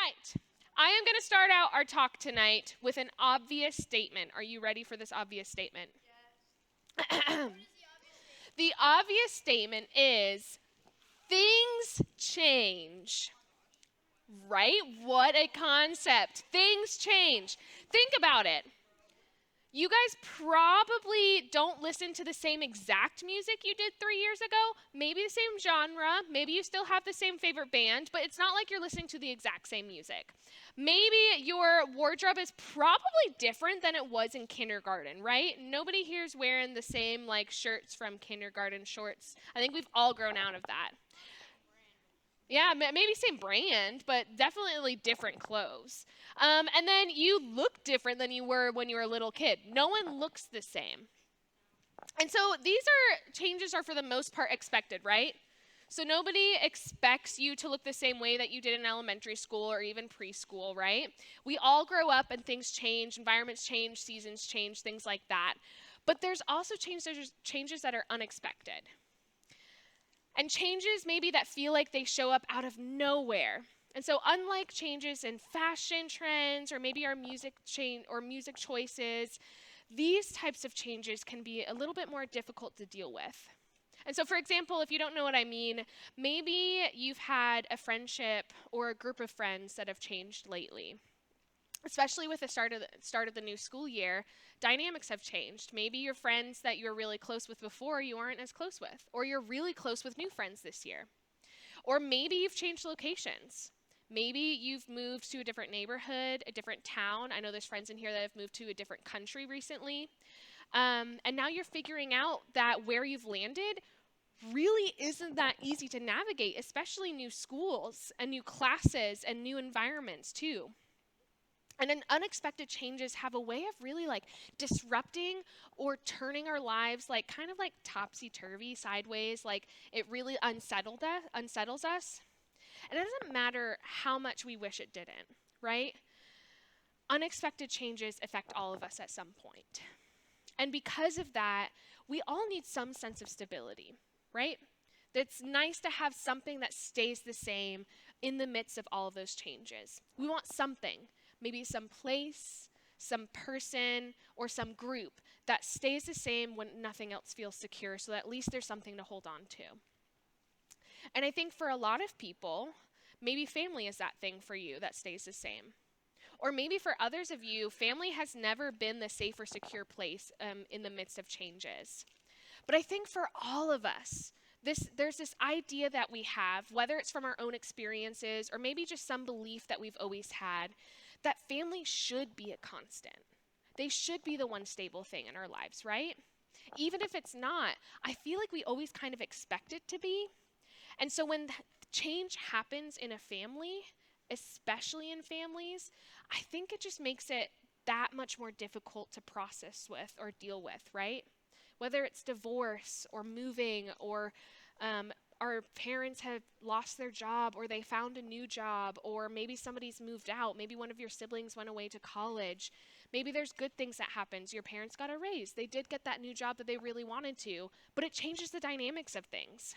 right. I am going to start out our talk tonight with an obvious statement. Are you ready for this obvious statement? The obvious statement is things change. Right? What a concept. Things change. Think about it. You guys probably don't listen to the same exact music you did 3 years ago. Maybe the same genre. Maybe you still have the same favorite band, but it's not like you're listening to the exact same music. Maybe your wardrobe is probably different than it was in kindergarten, right? Nobody here's wearing the same like shirts from kindergarten shorts. I think we've all grown out of that. Yeah, maybe same brand, but definitely different clothes. And then you look different than you were when you were a little kid. No one looks the same. And so changes are for the most part expected, right? So nobody expects you to look the same way that you did in elementary school or even preschool, right? We all grow up and things change, environments change, seasons change, things like that. But there's also changes that are unexpected. And changes maybe that feel like they show up out of nowhere. And so unlike changes in fashion trends or maybe our music choices, these types of changes can be a little bit more difficult to deal with. And so for example, if you don't know what I mean, maybe you've had a friendship or a group of friends that have changed lately. Especially with the start of the new school year, dynamics have changed. Maybe your friends that you were really close with before you aren't as close with, or you're really close with new friends this year. Or maybe you've changed locations. Maybe you've moved to a different neighborhood, a different town. I know there's friends in here that have moved to a different country recently. And now you're figuring out that where you've landed really isn't that easy to navigate, especially new schools and new classes and new environments too. And then unexpected changes have a way of really like disrupting or turning our lives like kind of like topsy-turvy sideways, like it really unsettles us. And it doesn't matter how much we wish it didn't, right? Unexpected changes affect all of us at some point. And because of that, we all need some sense of stability, right? It's nice to have something that stays the same in the midst of all of those changes. We want something. Maybe some place, some person, or some group that stays the same when nothing else feels secure, so that at least there's something to hold on to. And I think for a lot of people, maybe family is that thing for you that stays the same. Or maybe for others of you, family has never been the safe or secure place in the midst of changes. But I think for all of us, there's this idea that we have, whether it's from our own experiences or maybe just some belief that we've always had, that family should be a constant. They should be the one stable thing in our lives, right? Even if it's not, I feel like we always kind of expect it to be. And so when change happens in a family, especially in families, I think it just makes it that much more difficult to process with or deal with, right? Whether it's divorce or moving or our parents have lost their job or they found a new job, or maybe somebody's moved out, maybe one of your siblings went away to college, maybe there's good things that happens, your parents got a raise, they did get that new job that they really wanted to, but it changes the dynamics of things.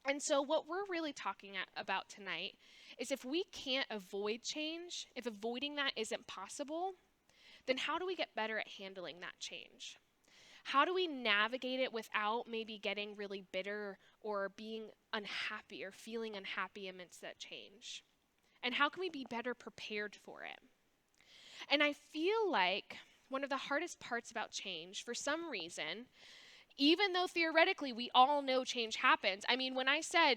And so what we're really talking about tonight is if we can't avoid change, if avoiding that isn't possible, then how do we get better at handling that change? How do we navigate it without maybe getting really bitter or being unhappy or feeling unhappy amidst that change? And how can we be better prepared for it? And I feel like one of the hardest parts about change, for some reason, even though theoretically we all know change happens, I mean, when I said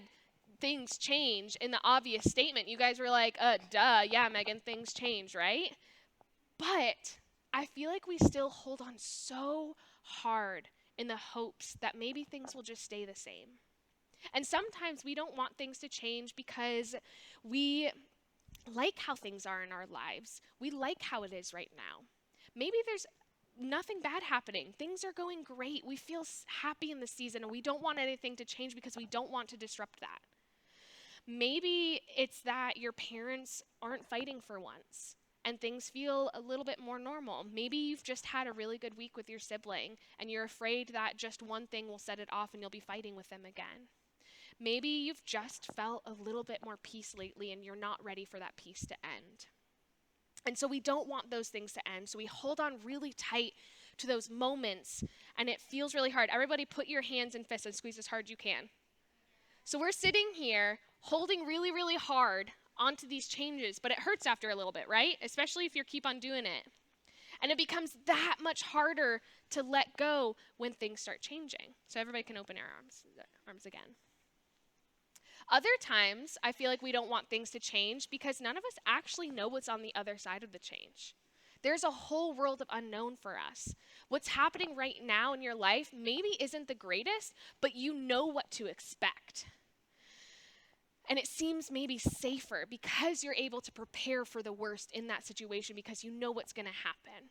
things change in the obvious statement, you guys were like, duh, yeah, Megan, things change, right? But I feel like we still hold on so hard in the hopes that maybe things will just stay the same. And sometimes we don't want things to change because we like how things are in our lives. We like how it is right now. Maybe there's nothing bad happening. Things are going great. We feel happy in the season and we don't want anything to change because we don't want to disrupt that. Maybe it's that your parents aren't fighting for once and things feel a little bit more normal. Maybe you've just had a really good week with your sibling and you're afraid that just one thing will set it off and you'll be fighting with them again. Maybe you've just felt a little bit more peace lately and you're not ready for that peace to end. And so we don't want those things to end. So we hold on really tight to those moments and it feels really hard. Everybody put your hands in fists and squeeze as hard as you can. So we're sitting here holding really, really hard onto these changes, but it hurts after a little bit, right? Especially if you keep on doing it. And it becomes that much harder to let go when things start changing. So everybody can open their arms again. Other times, I feel like we don't want things to change because none of us actually know what's on the other side of the change. There's a whole world of unknown for us. What's happening right now in your life maybe isn't the greatest, but you know what to expect. And it seems maybe safer because you're able to prepare for the worst in that situation because you know what's going to happen.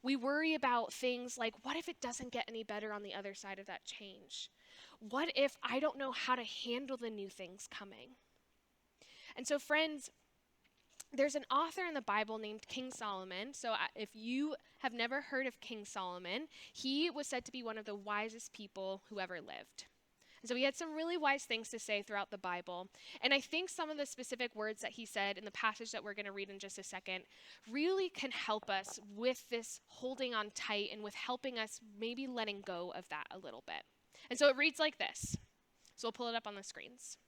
We worry about things like, what if it doesn't get any better on the other side of that change? What if I don't know how to handle the new things coming? And so, friends, there's an author in the Bible named King Solomon. So if you have never heard of King Solomon, he was said to be one of the wisest people who ever lived. And so he had some really wise things to say throughout the Bible. And I think some of the specific words that he said in the passage that we're going to read in just a second really can help us with this holding on tight and with helping us maybe letting go of that a little bit. And so it reads like this. So we'll pull it up on the screens.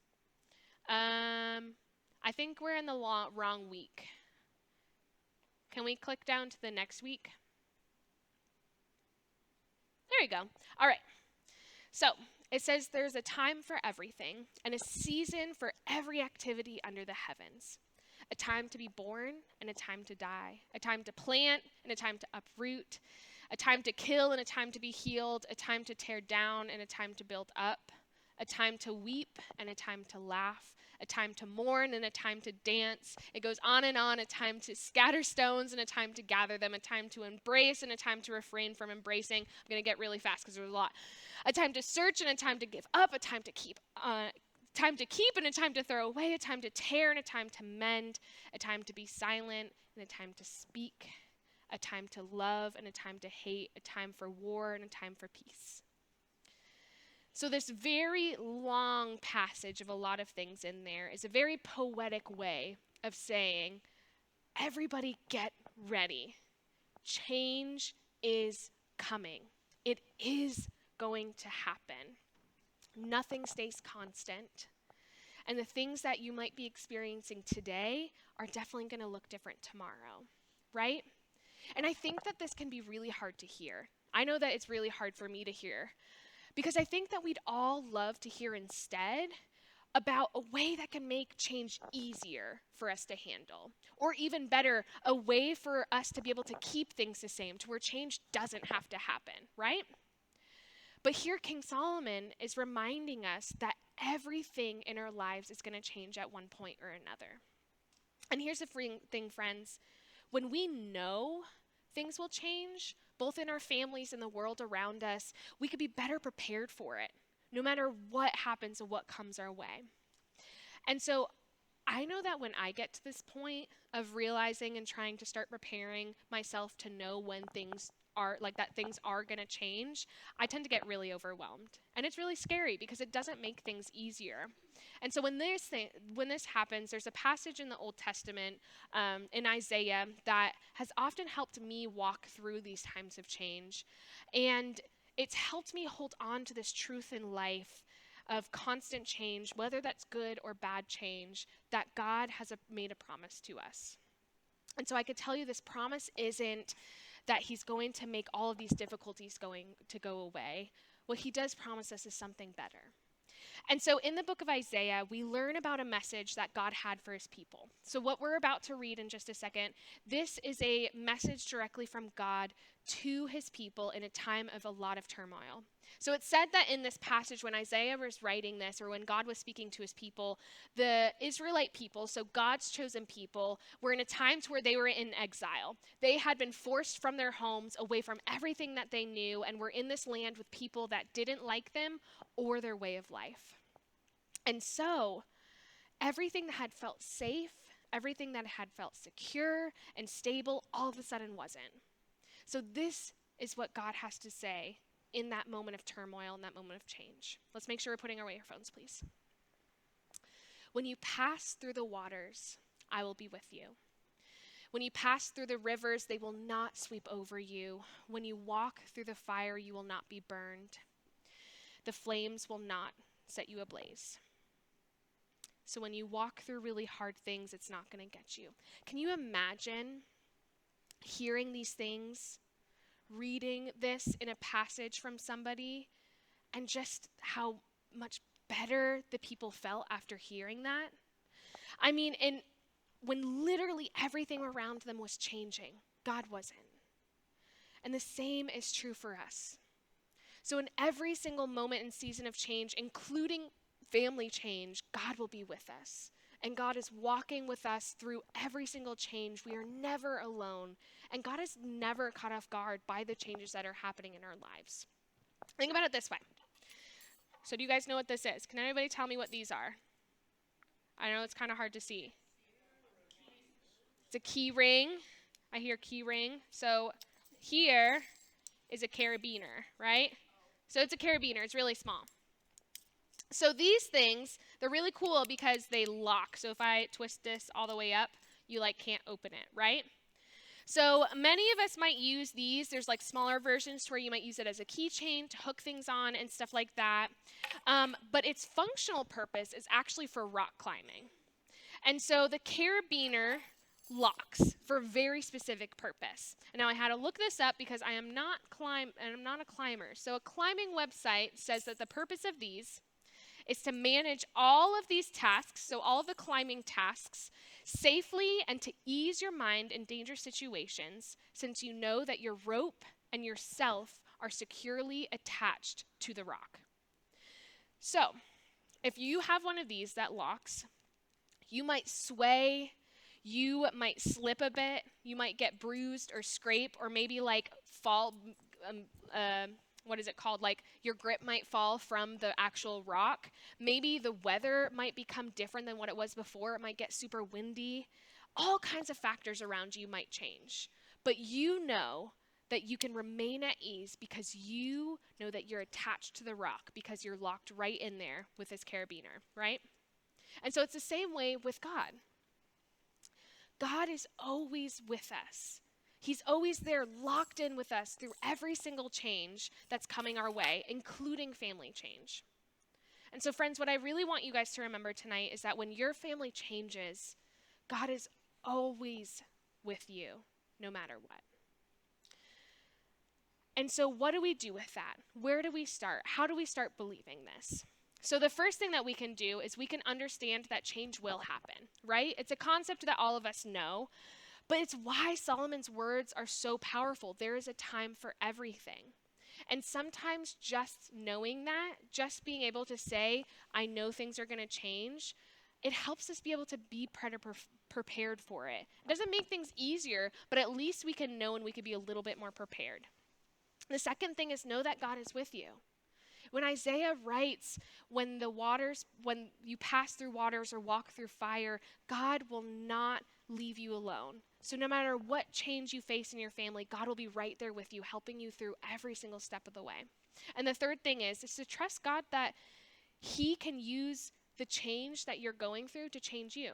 I think we're in the wrong week. Can we click down to the next week? There you go. All right. So it says there's a time for everything and a season for every activity under the heavens. A time to be born and a time to die. A time to plant and a time to uproot. A time to kill and a time to be healed. A time to tear down and a time to build up. A time to weep and a time to laugh. A time to mourn and a time to dance. It goes on, a time to scatter stones and a time to gather them, a time to embrace and a time to refrain from embracing. I'm going to get really fast because there's a lot. A time to search and a time to give up, a time to keep and a time to throw away, a time to tear and a time to mend, a time to be silent and a time to speak, a time to love and a time to hate, a time for war and a time for peace. So this very long passage of a lot of things in there is a very poetic way of saying, everybody get ready. Change is coming. It is going to happen. Nothing stays constant. And the things that you might be experiencing today are definitely going to look different tomorrow, right? And I think that this can be really hard to hear. I know that it's really hard for me to hear. Because I think that we'd all love to hear instead about a way that can make change easier for us to handle. Or even better, a way for us to be able to keep things the same to where change doesn't have to happen, right? But here King Solomon is reminding us that everything in our lives is going to change at one point or another. And here's the thing, friends. When we know things will change, both in our families and the world around us, we could be better prepared for it, no matter what happens or what comes our way. And so I know that when I get to this point of realizing and trying to start preparing myself to know when things are going to change, I tend to get really overwhelmed. And it's really scary because it doesn't make things easier. And so when this happens, there's a passage in the Old Testament in Isaiah that has often helped me walk through these times of change. And it's helped me hold on to this truth in life of constant change, whether that's good or bad change, that God has made a promise to us. And so I could tell you this promise isn't that he's going to make all of these difficulties going to go away. What he does promise us is something better. And so in the book of Isaiah, we learn about a message that God had for his people. So what we're about to read in just a second, this is a message directly from God to his people in a time of a lot of turmoil. So it's said that in this passage, when Isaiah was writing this, or when God was speaking to his people, the Israelite people, so God's chosen people, were in a time to where they were in exile. They had been forced from their homes, away from everything that they knew, and were in this land with people that didn't like them or their way of life. And so everything that had felt safe, everything that had felt secure and stable, all of a sudden wasn't. So this is what God has to say in that moment of turmoil, in that moment of change. Let's make sure we're putting away our phones, please. When you pass through the waters, I will be with you. When you pass through the rivers, they will not sweep over you. When you walk through the fire, you will not be burned. The flames will not set you ablaze. So when you walk through really hard things, it's not going to get you. Can you imagine hearing these things, reading this in a passage from somebody, and just how much better the people felt after hearing that? I mean, when literally everything around them was changing, God wasn't. And the same is true for us. So in every single moment and season of change, including family change, God will be with us. And God is walking with us through every single change. We are never alone. And God is never caught off guard by the changes that are happening in our lives. Think about it this way. So do you guys know what this is? Can anybody tell me what these are? I know it's kind of hard to see. It's a key ring. I hear key ring. So here is a carabiner, right? So it's a carabiner. It's really small. So these things, they're really cool because they lock. So if I twist this all the way up, you can't open it, right? So many of us might use these. There's smaller versions where you might use it as a keychain to hook things on and stuff like that. But its functional purpose is actually for rock climbing. And so the carabiner locks for a very specific purpose. And now I had to look this up because I'm not a climber. So a climbing website says that the purpose of these is to manage all of these tasks, so all of the climbing tasks, safely and to ease your mind in dangerous situations, since you know that your rope and yourself are securely attached to the rock. So, if you have one of these that locks, you might sway, you might slip a bit, you might get bruised or scrape, or maybe fall, what is it called? Your grip might fall from the actual rock. Maybe the weather might become different than what it was before. It might get super windy. All kinds of factors around you might change. But you know that you can remain at ease because you know that you're attached to the rock because you're locked right in there with this carabiner, right? And so it's the same way with God. God is always with us. He's always there, locked in with us through every single change that's coming our way, including family change. And so, friends, what I really want you guys to remember tonight is that when your family changes, God is always with you, no matter what. And so what do we do with that? Where do we start? How do we start believing this? So the first thing that we can do is we can understand that change will happen, right? It's a concept that all of us know. But it's why Solomon's words are so powerful. There is a time for everything. And sometimes just knowing that, just being able to say, I know things are going to change, it helps us be able to be prepared for it. It doesn't make things easier, but at least we can know and we can be a little bit more prepared. The second thing is know that God is with you. When Isaiah writes, when you pass through waters or walk through fire, God will not leave you alone. So no matter what change you face in your family, God will be right there with you, helping you through every single step of the way. And the third thing is to trust God that He can use the change that you're going through to change you.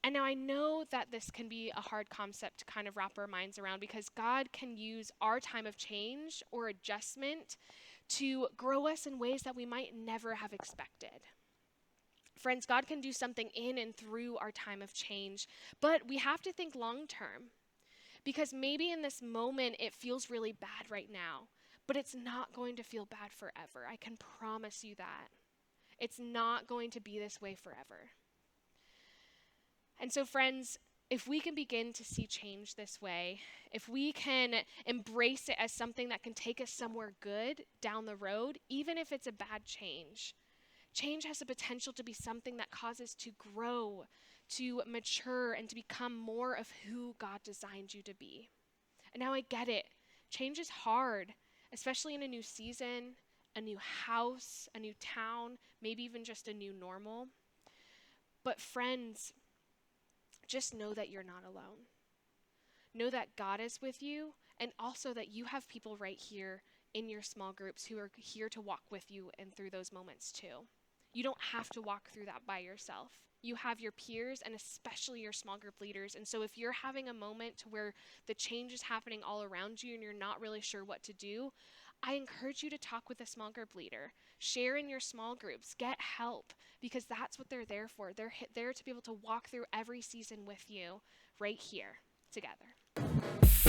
And now I know that this can be a hard concept to kind of wrap our minds around because God can use our time of change or adjustment to grow us in ways that we might never have expected. Friends, God can do something in and through our time of change, but we have to think long term because maybe in this moment it feels really bad right now, but it's not going to feel bad forever. I can promise you that. It's not going to be this way forever. And so, friends, if we can begin to see change this way, if we can embrace it as something that can take us somewhere good down the road, even if it's a bad change, change has the potential to be something that causes to grow, to mature, and to become more of who God designed you to be. And now I get it. Change is hard, especially in a new season, a new house, a new town, maybe even just a new normal. But friends, just know that you're not alone. Know that God is with you, and also that you have people right here in your small groups who are here to walk with you and through those moments too. You don't have to walk through that by yourself. You have your peers and especially your small group leaders. And so if you're having a moment to where the change is happening all around you and you're not really sure what to do, I encourage you to talk with a small group leader. Share in your small groups. Get help, because that's what they're there for. They're there to be able to walk through every season with you right here together.